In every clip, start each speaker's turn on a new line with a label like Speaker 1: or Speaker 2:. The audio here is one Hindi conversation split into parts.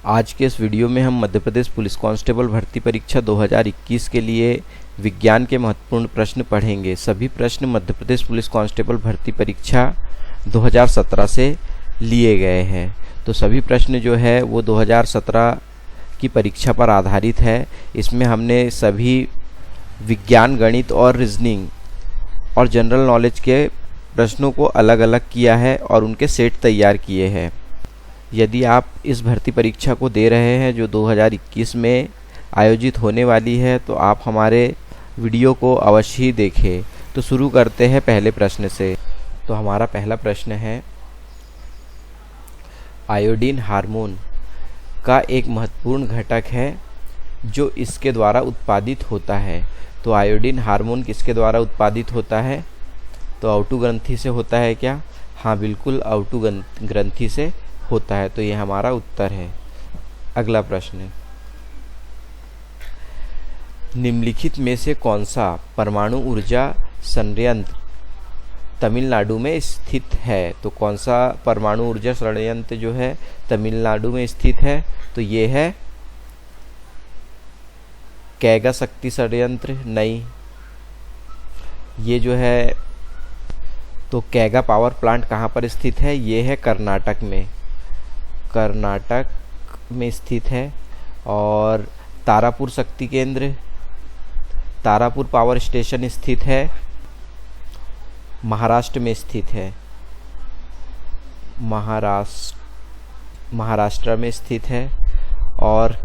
Speaker 1: आज के इस वीडियो में हम मध्य प्रदेश पुलिस कांस्टेबल भर्ती परीक्षा 2021 के लिए विज्ञान के महत्वपूर्ण प्रश्न पढ़ेंगे। सभी प्रश्न मध्य प्रदेश पुलिस कांस्टेबल भर्ती परीक्षा 2017 से लिए गए हैं। तो सभी प्रश्न जो है वो 2017 की परीक्षा पर आधारित है। इसमें हमने सभी विज्ञान, गणित और रीजनिंग और जनरल नॉलेज के प्रश्नों को अलग अलग किया है और उनके सेट तैयार किए हैं। यदि आप इस भर्ती परीक्षा को दे रहे हैं जो 2021 में आयोजित होने वाली है, तो आप हमारे वीडियो को अवश्य ही देखें। तो शुरू करते हैं पहले प्रश्न से। तो हमारा पहला प्रश्न है, आयोडीन हार्मोन का एक महत्वपूर्ण घटक है जो इसके द्वारा उत्पादित होता है। तो आयोडीन हार्मोन किसके द्वारा उत्पादित होता है? तो आउटू ग्रंथि से होता है क्या? हाँ, बिल्कुल आउटू ग्रंथि से होता है। तो ये हमारा उत्तर है। अगला प्रश्न, निम्नलिखित में से कौन सा परमाणु ऊर्जा संयंत्र तमिलनाडु में स्थित है? तो कौन सा परमाणु ऊर्जा संयंत्र जो है तमिलनाडु में स्थित है? तो ये है कैगा शक्ति संयंत्र। नहीं, ये जो है तो कैगा पावर प्लांट कहाँ पर स्थित है? ये है कर्नाटक में, कर्नाटक में स्थित है। और तारापुर शक्ति केंद्र, तारापुर पावर स्टेशन स्थित है महाराष्ट्र में स्थित है, महाराष्ट्र में स्थित है। और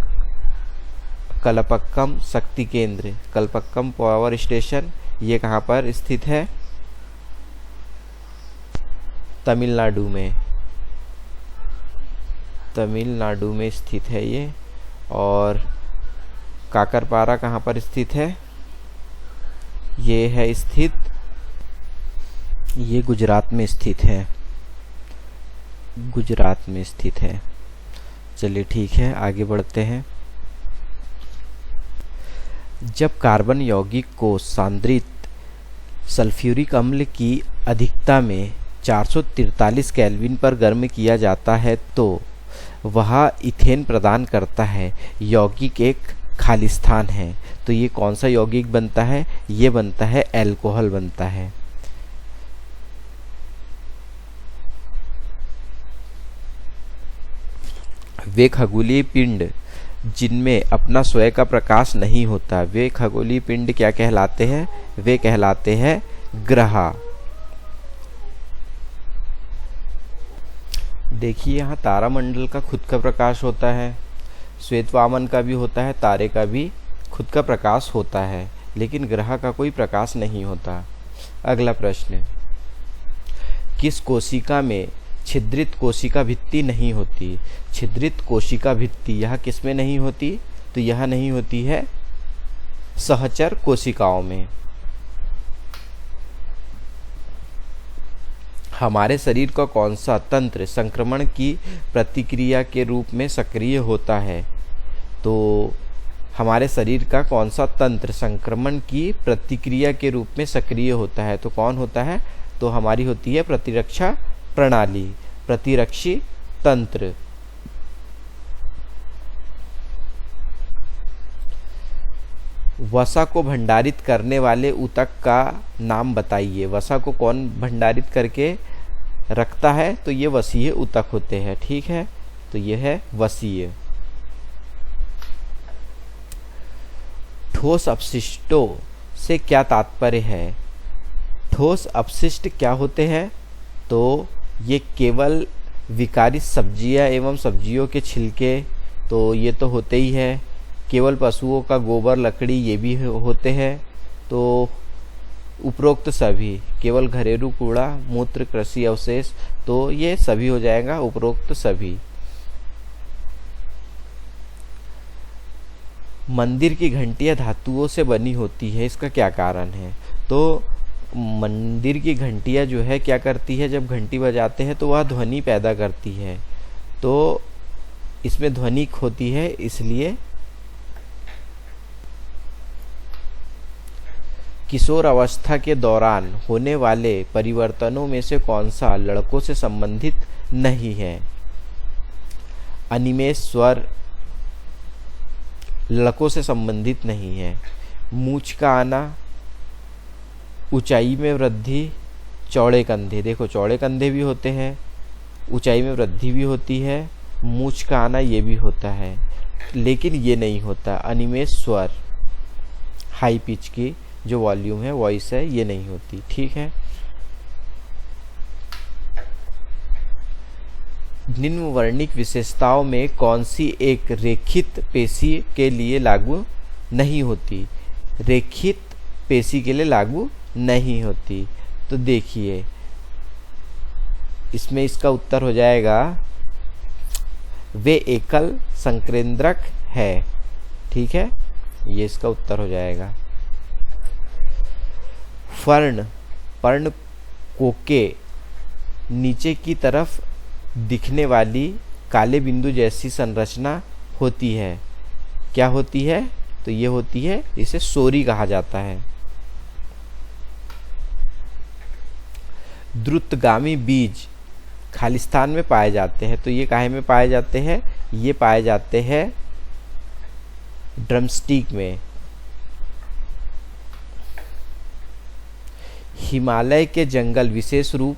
Speaker 1: कलपक्कम शक्ति केंद्र, कलपक्कम पावर स्टेशन, ये कहाँ पर स्थित है? तमिलनाडु में, तमिलनाडु में स्थित है ये। और काकरपारा कहाँ पर स्थित है? ये है स्थित, ये गुजरात में स्थित है, गुजरात में स्थित है। चलिए ठीक है, आगे बढ़ते हैं। जब कार्बन यौगिक को सांद्रित सल्फ्यूरिक अम्ल की अधिकता में 443 केल्विन पर गर्म किया जाता है तो वह इथेन प्रदान करता है। यौगिक एक खालिस्तान है। तो ये कौन सा यौगिक बनता है? ये बनता है अल्कोहल बनता है। वे खगोलीय पिंड जिनमें अपना स्वयं का प्रकाश नहीं होता, वे खगोलीय पिंड क्या कहलाते हैं? वे कहलाते हैं ग्रह। देखिए, यहाँ तारामंडल का खुद का प्रकाश होता है, श्वेतवामन का भी होता है, तारे का भी खुद का प्रकाश होता है, लेकिन ग्रह का कोई प्रकाश नहीं होता। अगला प्रश्न, किस कोशिका में छिद्रित कोशिका भित्ति नहीं होती? छिद्रित कोशिका भित्ति यह किस में नहीं होती? तो यह नहीं होती है सहचर कोशिकाओं में। हमारे शरीर का कौन सा तंत्र संक्रमण की प्रतिक्रिया के रूप में सक्रिय होता है? तो हमारे शरीर का कौन सा तंत्र संक्रमण की प्रतिक्रिया के रूप में सक्रिय होता है? तो कौन होता है? तो हमारी होती है प्रतिरक्षा प्रणाली, प्रतिरक्षी तंत्र। वसा को भंडारित करने वाले ऊतक का नाम बताइए। वसा को कौन भंडारित करके रखता है? तो ये वसीय ऊतक होते हैं। ठीक है, तो ये है वसीय। ठोस अपशिष्टों से क्या तात्पर्य है? ठोस अपशिष्ट क्या होते हैं? तो ये केवल विकारित सब्जियां एवं सब्जियों के छिलके, तो ये तो होते ही है। केवल पशुओं का गोबर, लकड़ी, ये भी होते हैं। तो उपरोक्त सभी, केवल घरेलू कूड़ा, मूत्र, कृषि अवशेष, तो ये सभी हो जाएगा उपरोक्त सभी। मंदिर की घंटियां धातुओं से बनी होती है, इसका क्या कारण है? तो मंदिर की घंटियां जो है क्या करती है, जब घंटी बजाते हैं तो वह ध्वनि पैदा करती है, तो इसमें ध्वनि होती है, इसलिए। किशोर अवस्था के दौरान होने वाले परिवर्तनों में से कौन सा लड़कों से संबंधित नहीं है? अनिमेष स्वर लड़कों से संबंधित नहीं है। मूंछ का आना, ऊंचाई में वृद्धि, चौड़े कंधे। देखो चौड़े कंधे भी होते हैं, ऊंचाई में वृद्धि भी होती है, मूंछ का आना ये भी होता है, लेकिन ये नहीं होता अनिमेष स्वर, हाई पिच की जो वॉल्यूम है, वॉइस है, ये नहीं होती। ठीक है। निम्न वर्णिक विशेषताओं में कौन सी एक रेखित पेशी के लिए लागू नहीं होती? रेखित पेशी के लिए लागू नहीं होती। तो देखिए इसमें इसका उत्तर हो जाएगा वे एकल संकेंद्रक है। ठीक है, ये इसका उत्तर हो जाएगा। फर्ण, पर्ण कोके नीचे की तरफ दिखने वाली काले बिंदु जैसी संरचना होती है। क्या होती है? तो ये होती है, इसे सोरी कहा जाता है। द्रुतगामी बीज खालिस्तान में पाए जाते हैं। तो ये काहे में पाए जाते हैं? ये पाए जाते हैं ड्रमस्टिक में। हिमालय के जंगल, विशेष रूप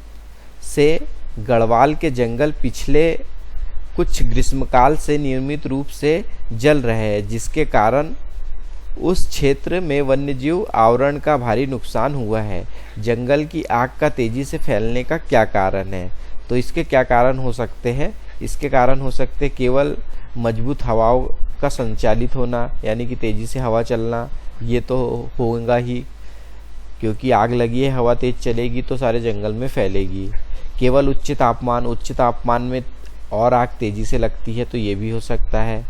Speaker 1: से गढ़वाल के जंगल पिछले कुछ ग्रीष्मकाल से नियमित रूप से जल रहे हैं, जिसके कारण उस क्षेत्र में वन्यजीव आवरण का भारी नुकसान हुआ है। जंगल की आग का तेजी से फैलने का क्या कारण है? तो इसके क्या कारण हो सकते हैं? इसके कारण हो सकते केवल मजबूत हवाओं का संचालित होना, यानी कि तेजी से हवा चलना, ये तो होगा ही, क्योंकि आग लगी है, हवा तेज चलेगी तो सारे जंगल में फैलेगी। केवल उच्च तापमान में और आग तेजी से लगती है, तो ये भी हो सकता है।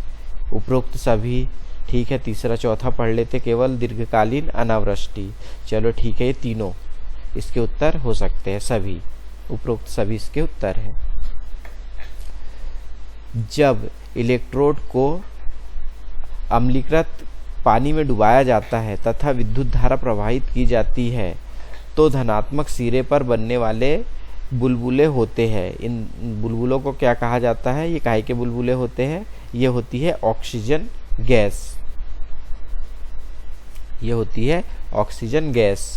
Speaker 1: उपरोक्त सभी। ठीक है, तीसरा चौथा पढ़ लेते। केवल दीर्घकालीन अनावृष्टि। चलो ठीक है, ये तीनों इसके उत्तर हो सकते हैं, सभी उपरोक्त सभी इसके उत्तर हैं। जब इलेक्ट्रोड को अम्लीकृत पानी में डुबाया जाता है तथा विद्युत धारा प्रवाहित की जाती है, तो धनात्मक सिरे पर बनने वाले बुलबुले होते हैं। इन बुलबुलों को क्या कहा जाता है? ये काहे के बुलबुले होते हैं? ये होती है ऑक्सीजन गैस। ये होती है ऑक्सीजन गैस।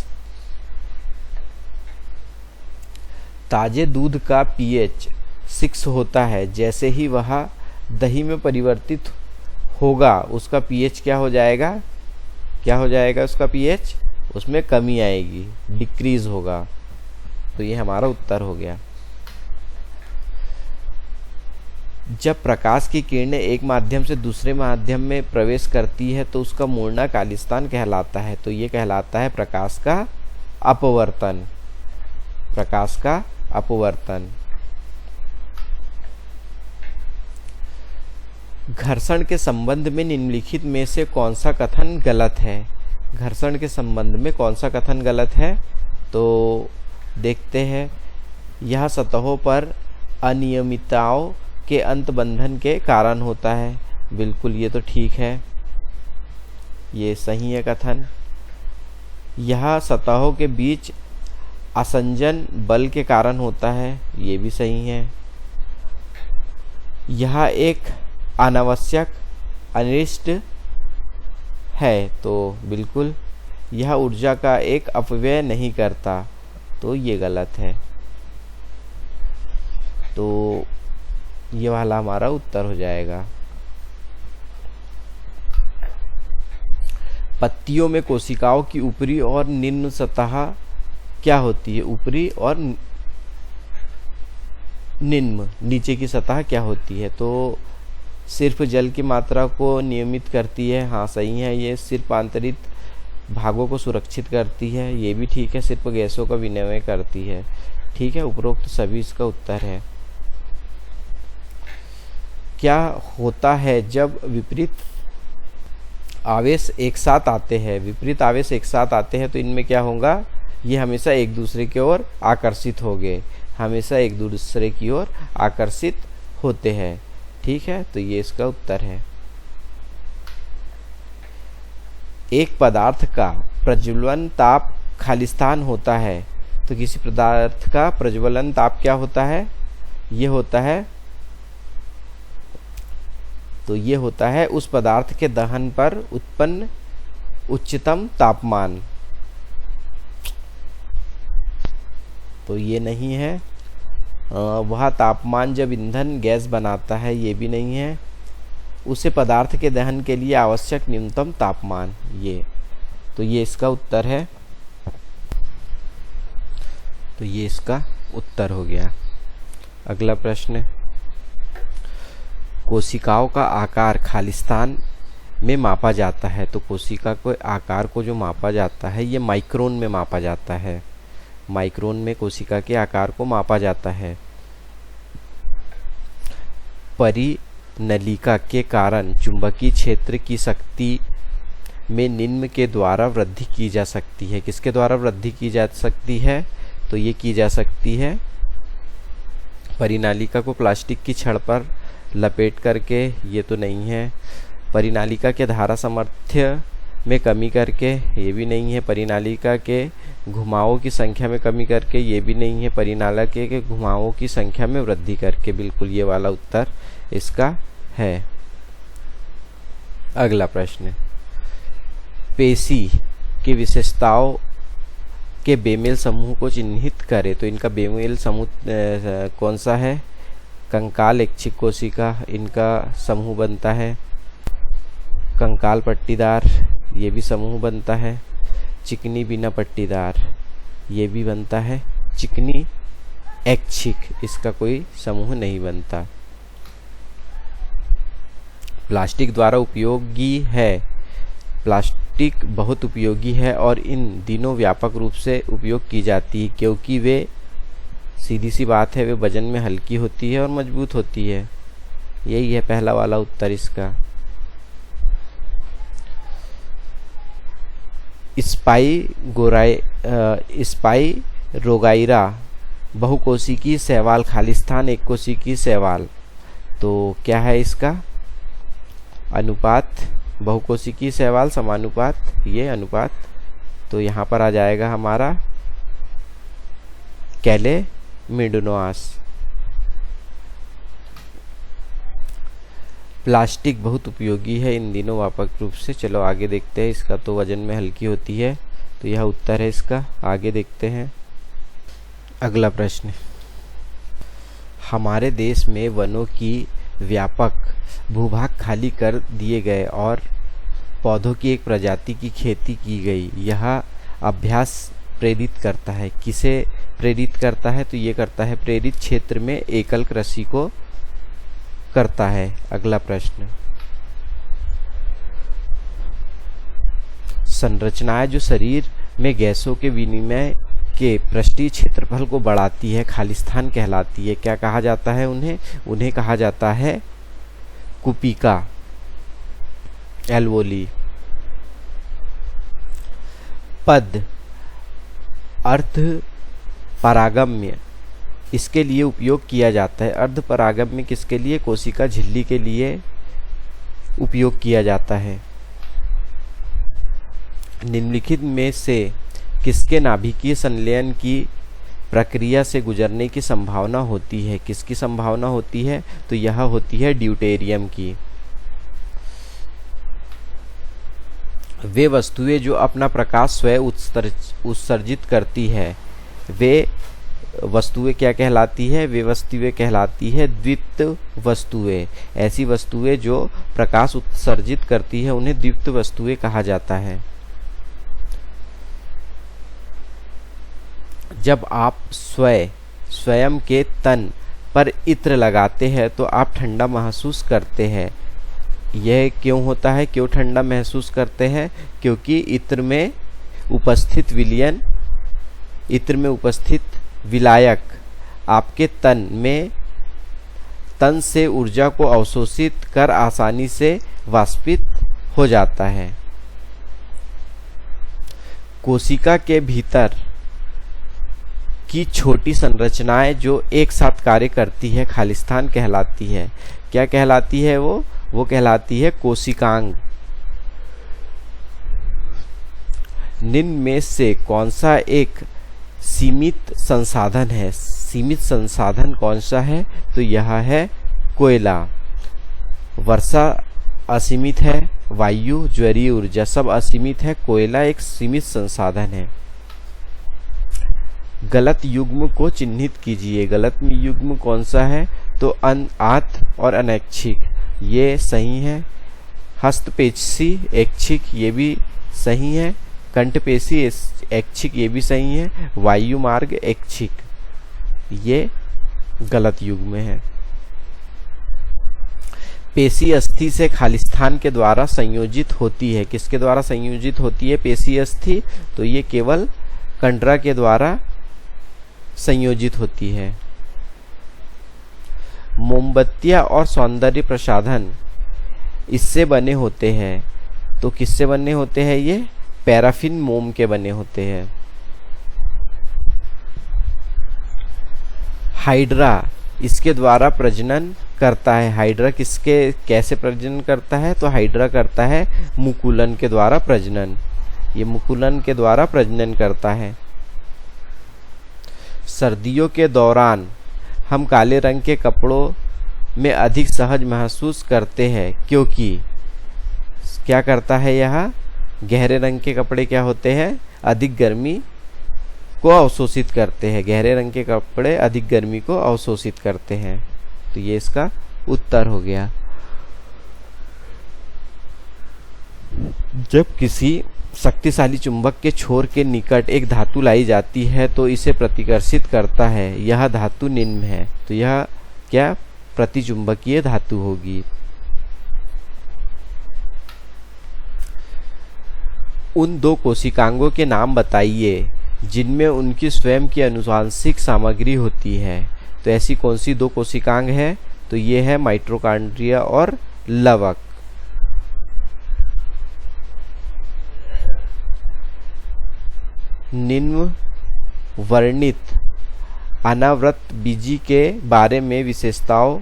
Speaker 1: ताजे दूध का pH 6 होता है। जैसे ही वह दही में परिवर्तित होगा, उसका pH क्या हो जाएगा? क्या हो जाएगा उसका pH? उसमें कमी आएगी, डिक्रीज होगा। तो ये हमारा उत्तर हो गया। जब प्रकाश की किरणें एक माध्यम से दूसरे माध्यम में प्रवेश करती है तो उसका मुड़ना कालिस्तान कहलाता है। तो ये कहलाता है प्रकाश का अपवर्तन। प्रकाश का अपवर्तन। घर्षण के संबंध में निम्नलिखित में से कौन सा कथन गलत है? घर्षण के संबंध में कौन सा कथन गलत है? तो देखते हैं। यह सतहों पर अनियमितताओं के अंतबंधन के कारण होता है। बिल्कुल, ये तो ठीक है, ये सही है कथन। यह सतहों के बीच आसंजन बल के कारण होता है, ये भी सही है। यह एक अनावश्यक अनिष्ट है, तो बिल्कुल। यह ऊर्जा का एक अपव्यय नहीं करता, तो ये गलत है। तो ये वाला हमारा उत्तर हो जाएगा। पत्तियों में कोशिकाओं की ऊपरी और निम्न सतह क्या होती है? ऊपरी और निम्न, नीचे की सतह क्या होती है? तो सिर्फ जल की मात्रा को नियमित करती है। हाँ सही है, ये सिर्फ आंतरिक भागों को सुरक्षित करती है, ये भी ठीक है। सिर्फ गैसों का विनिमय करती है। ठीक है, उपरोक्त सभी इसका उत्तर है। क्या होता है जब विपरीत आवेश एक साथ आते हैं? विपरीत आवेश एक साथ आते हैं तो इनमें क्या होगा? ये हमेशा एक दूसरे की ओर आकर्षित होंगे, हमेशा एक दूसरे की ओर आकर्षित होते हैं। ठीक है, तो ये इसका उत्तर है। एक पदार्थ का प्रज्वलन ताप खालिस्तान होता है, तो किसी पदार्थ का प्रज्वलन ताप क्या होता है? ये होता है तो ये होता है उस पदार्थ के दहन पर उत्पन्न उच्चतम तापमान। तो ये नहीं है। वह तापमान जब ईंधन गैस बनाता है, ये भी नहीं है। उसे पदार्थ के दहन के लिए आवश्यक न्यूनतम तापमान, ये। तो ये इसका उत्तर है। तो ये इसका उत्तर हो गया। अगला प्रश्न, कोशिकाओं का आकार खालिस्तान में मापा जाता है। तो कोशिका के आकार को जो मापा जाता है, ये माइक्रोन में मापा जाता है। माइक्रोन में कोशिका के आकार को मापा जाता है। परिनलिका के कारण चुंबकीय क्षेत्र की शक्ति में निम्न के द्वारा वृद्धि की जा सकती है। किसके द्वारा वृद्धि की जा सकती है? तो ये की जा सकती है, परिनालिका को प्लास्टिक की छड़ पर लपेट करके, ये तो नहीं है। परिनालिका के धारा सामर्थ्य में कमी करके, ये भी नहीं है। परिनालिका के घुमावों की संख्या में कमी करके, ये भी नहीं है। परिनालिका के घुमावों की संख्या में वृद्धि करके, बिल्कुल ये वाला उत्तर इसका है। अगला प्रश्न, पेशी की विशेषताओं के बेमेल समूह को चिन्हित करें। तो इनका बेमेल समूह कौन सा है? कंकाल ऐच्छिक कोशिका, इनका समूह बनता है। कंकाल पट्टीदार, ये भी समूह बनता है। चिकनी बिना पट्टीदार, ये भी बनता है। चिकनी ऐच्छिक, इसका कोई समूह नहीं बनता। प्लास्टिक द्वारा उपयोगी है। प्लास्टिक बहुत उपयोगी है और इन दिनों व्यापक रूप से उपयोग की जाती है, क्योंकि वे, सीधी सी बात है, वे वजन में हल्की होती है और मजबूत होती है। यही है पहला वाला उत्तर इसका। स्पाइरोगाइरा बहुकोशिकीय शैवाल, खालिस्तान एक कोशिकीय शैवाल। तो क्या है इसका अनुपात? बहुकोशिकीय शैवाल समानुपात, ये अनुपात। तो यहाँ पर आ जाएगा हमारा कैलेमिडोनास। प्लास्टिक बहुत उपयोगी है इन दिनों व्यापक रूप से। चलो आगे देखते हैं। इसका तो वजन में हल्की होती है, तो यह उत्तर है इसका। आगे देखते हैं अगला प्रश्न, हमारे देश में वनों की व्यापक भूभाग खाली कर दिए गए और पौधों की एक प्रजाति की खेती की गई। यह अभ्यास प्रेरित करता है। किसे प्रेरित करता है? तो ये करता है प्रेरित क्षेत्र में एकल कृषि को करता है। अगला प्रश्न, संरचनाएं जो शरीर में गैसों के विनिमय के पृष्ठीय क्षेत्रफल को बढ़ाती है, खालिस्तान कहलाती है। क्या कहा जाता है उन्हें? उन्हें कहा जाता है कुपिका एल्वोली। पद अर्ध परागम्य, इसके लिए उपयोग किया जाता है। अर्ध परागम्य किसके लिए? कोशिका झिल्ली के लिए उपयोग किया जाता है। निम्नलिखित में से किसके नाभिकीय संलयन की प्रक्रिया से गुजरने की संभावना होती है? किसकी संभावना होती है? तो यह होती है ड्यूटेरियम की। वे वस्तुएं जो अपना प्रकाश स्वयं उत्सर्जित करती है, वे वस्तुएं क्या कहलाती है? वे वस्तुएं कहलाती है द्वित्व वस्तुएं। ऐसी वस्तुएं जो प्रकाश उत्सर्जित करती है, उन्हें द्वित्व वस्तुएं कहा जाता है। जब आप स्वयं के तन पर इत्र लगाते हैं तो आप ठंडा महसूस करते हैं। यह क्यों होता है? क्यों ठंडा महसूस करते हैं? क्योंकि इत्र में उपस्थित विलायक आपके तन से ऊर्जा को अवशोषित कर आसानी से वाष्पित हो जाता है। कोशिका के भीतर की छोटी संरचनाएं जो एक साथ कार्य करती है, खालिस्तान कहलाती है। क्या कहलाती है वो कहलाती है कोशिकांग। निम्न में से कौन सा एक सीमित संसाधन है? सीमित संसाधन कौन सा है? तो यह है कोयला। वर्षा असीमित है, वायु ज्वरीय ऊर्जा सब असीमित है, कोयला एक सीमित संसाधन है। गलत युग्म को चिन्हित कीजिए। गलत युग्म कौन सा है? तो आत और अनैच्छिक, ये सही है। हस्तपेशी ऐच्छिक, ये भी सही है। कंठपेशी ऐच्छिक, ये भी सही है। वायु मार्ग ऐच्छिक, ये गलत युग्म है। पेशी अस्थि से खालिस्तान के द्वारा संयोजित होती है। किसके द्वारा संयोजित होती है पेशी अस्थि? तो ये केवल कंडरा के द्वारा संयोजित होती है। मोमबत्तियां और सौंदर्य प्रसाधन इससे बने होते हैं। तो किससे बने होते हैं? ये पैराफिन मोम के बने होते हैं। हाइड्रा इसके द्वारा प्रजनन करता है। हाइड्रा किसके कैसे प्रजनन करता है? तो हाइड्रा करता है मुकुलन के द्वारा प्रजनन। ये मुकुलन के द्वारा प्रजनन करता है। सर्दियों के दौरान हम काले रंग के कपड़ों में अधिक सहज महसूस करते हैं, क्योंकि क्या करता है यह? गहरे रंग के कपड़े क्या होते हैं? अधिक गर्मी को अवशोषित करते हैं। गहरे रंग के कपड़े अधिक गर्मी को अवशोषित करते हैं। तो ये इसका उत्तर हो गया। जब किसी शक्तिशाली चुंबक के छोर के निकट एक धातु लाई जाती है तो इसे प्रतिकर्षित करता है। यह धातु निम्न है। तो यह क्या? प्रतिचुंबकीय धातु होगी। उन दो कोशिकांगों के नाम बताइए जिनमें उनकी स्वयं की आनुवंशिक सामग्री होती है। तो ऐसी कौन सी दो कोशिकांग है? तो ये है माइटोकॉन्ड्रिया और लवक। निम्न वर्णित अनावृत बीजी के बारे में विशेषताओं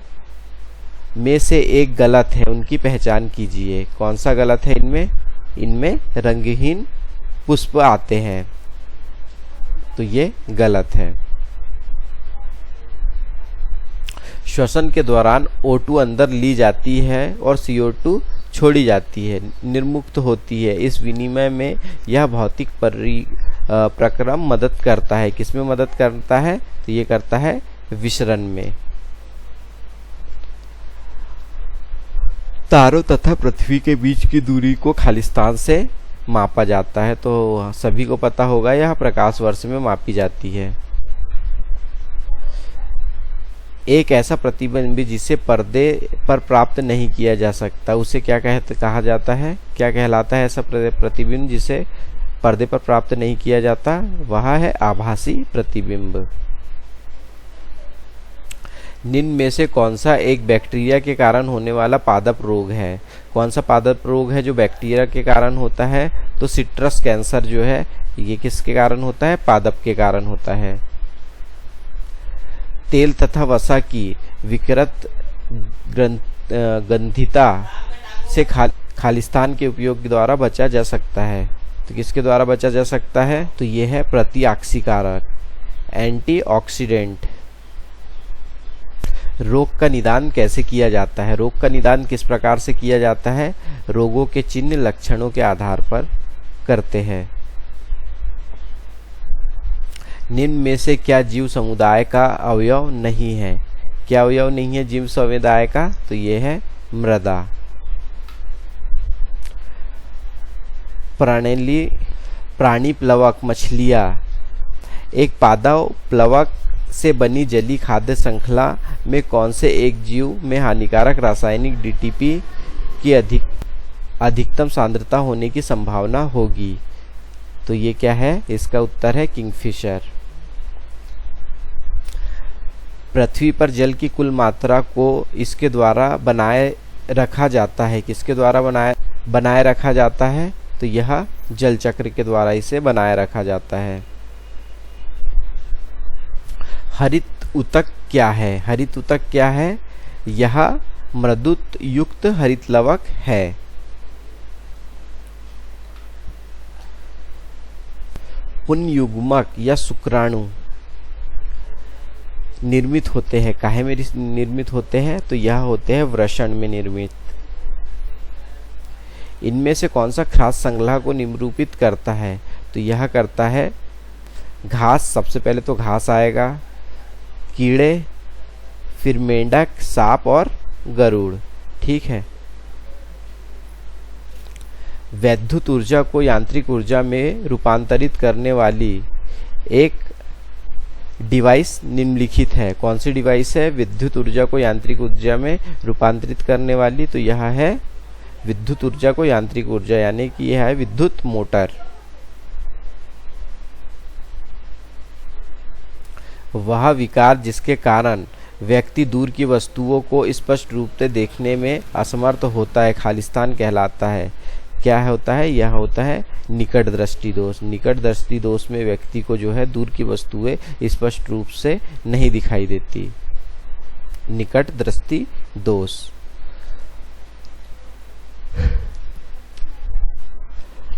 Speaker 1: में से एक गलत है, उनकी पहचान कीजिए। कौन सा गलत है इनमें? इनमें रंगहीन पुष्प आते हैं, तो ये गलत है। श्वसन के दौरान O2 अंदर ली जाती है और CO2 छोड़ी जाती है, निर्मुक्त होती है। इस विनिमय में यह भौतिक प्रक्रम मदद करता है। किसमें मदद करता है? तो ये करता है विसरण में। तारों तथा पृथ्वी के बीच की दूरी को खालिस्तान से मापा जाता है। तो सभी को पता होगा यह प्रकाश वर्ष में मापी जाती है। एक ऐसा प्रतिबिंब जिसे पर्दे पर प्राप्त नहीं किया जा सकता, उसे क्या कहा जाता है? क्या कहलाता है ऐसा प्रतिबिंब जिसे पर्दे पर प्राप्त नहीं किया जाता? वह है आभासी प्रतिबिंब। निम्न में से कौन सा एक बैक्टीरिया के कारण होने वाला पादप रोग है? कौन सा पादप रोग है जो बैक्टीरिया के कारण होता है? तो सिट्रस कैंसर जो है ये किसके कारण होता है? पादप के कारण होता है। तेल तथा वसा की विकृत गंधिता से खालिस्तान के उपयोग के द्वारा बचा जा सकता है। तो किसके द्वारा बचा जा सकता है? तो ये है प्रतिऑक्सीकारक, एंटीऑक्सीडेंट। रोग का निदान कैसे किया जाता है? रोग का निदान किस प्रकार से किया जाता है? रोगों के चिन्ह लक्षणों के आधार पर करते हैं। निम्न में से क्या जीव समुदाय का अवयव नहीं है? क्या अवयव नहीं है जीव समुदाय का? तो ये है मृदा। प्राणी प्लवक मछलियां एक पादप प्लवक से बनी जलीय खाद्य श्रृंखला में कौन से एक जीव में हानिकारक रासायनिक डीटीपी की अधिकतम सांद्रता होने की संभावना होगी? तो ये क्या है? इसका उत्तर है किंगफिशर। पृथ्वी पर जल की कुल मात्रा को इसके द्वारा बनाए रखा जाता है। किसके द्वारा बनाए रखा जाता है? तो यह जल चक्र के द्वारा इसे बनाए रखा जाता है। हरित ऊतक क्या है? हरित ऊतक क्या है? यह मृदुत युक्त हरित लवक है। पुंयुग्मक या शुक्राणु निर्मित होते हैं। काहे में निर्मित होते हैं? तो यह होते हैं वृषण में निर्मित। इनमें से कौन सा खास संज्ञा को निरूपित करता है? तो यह करता है घास। सबसे पहले तो घास आएगा, कीड़े, फिर मेंढक, सांप और गरुड़। ठीक है। वैद्युत ऊर्जा को यांत्रिक ऊर्जा में रूपांतरित करने वाली एक डिवाइस निम्नलिखित है। कौन सी डिवाइस है विद्युत ऊर्जा को यांत्रिक ऊर्जा में रूपांतरित करने वाली? तो यह है विद्युत ऊर्जा को यांत्रिक ऊर्जा, यानी कि यह है विद्युत मोटर। वह विकार जिसके कारण व्यक्ति दूर की वस्तुओं को स्पष्ट रूप से देखने में असमर्थ होता है खालिस्तान कहलाता है। क्या होता है? यह होता है निकट दृष्टि दोष। निकट दृष्टि दोष में व्यक्ति को जो है दूर की वस्तुएं स्पष्ट रूप से नहीं दिखाई देती। निकट दृष्टि दोष।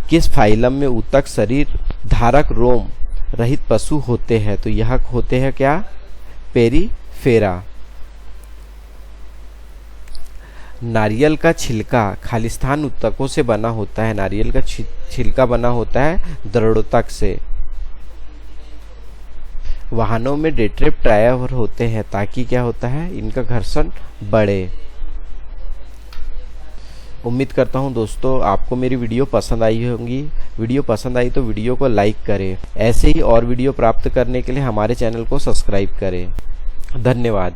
Speaker 1: किस फाइलम में ऊतक शरीर धारक रोम रहित पशु होते हैं? तो यह होते हैं क्या? पेरीफेरा। नारियल का छिलका खालिस्तान ऊतकों से बना होता है। नारियल का छिलका बना होता है दृढ़ोतक से। वाहनों में डेट्रेप टायर होते हैं ताकि क्या होता है? इनका घर्षण बढ़े। उम्मीद करता हूं दोस्तों आपको मेरी वीडियो पसंद आई होगी। वीडियो पसंद आई तो वीडियो को लाइक करें। ऐसे ही और वीडियो प्राप्त करने के लिए हमारे चैनल को सब्सक्राइब करें। धन्यवाद।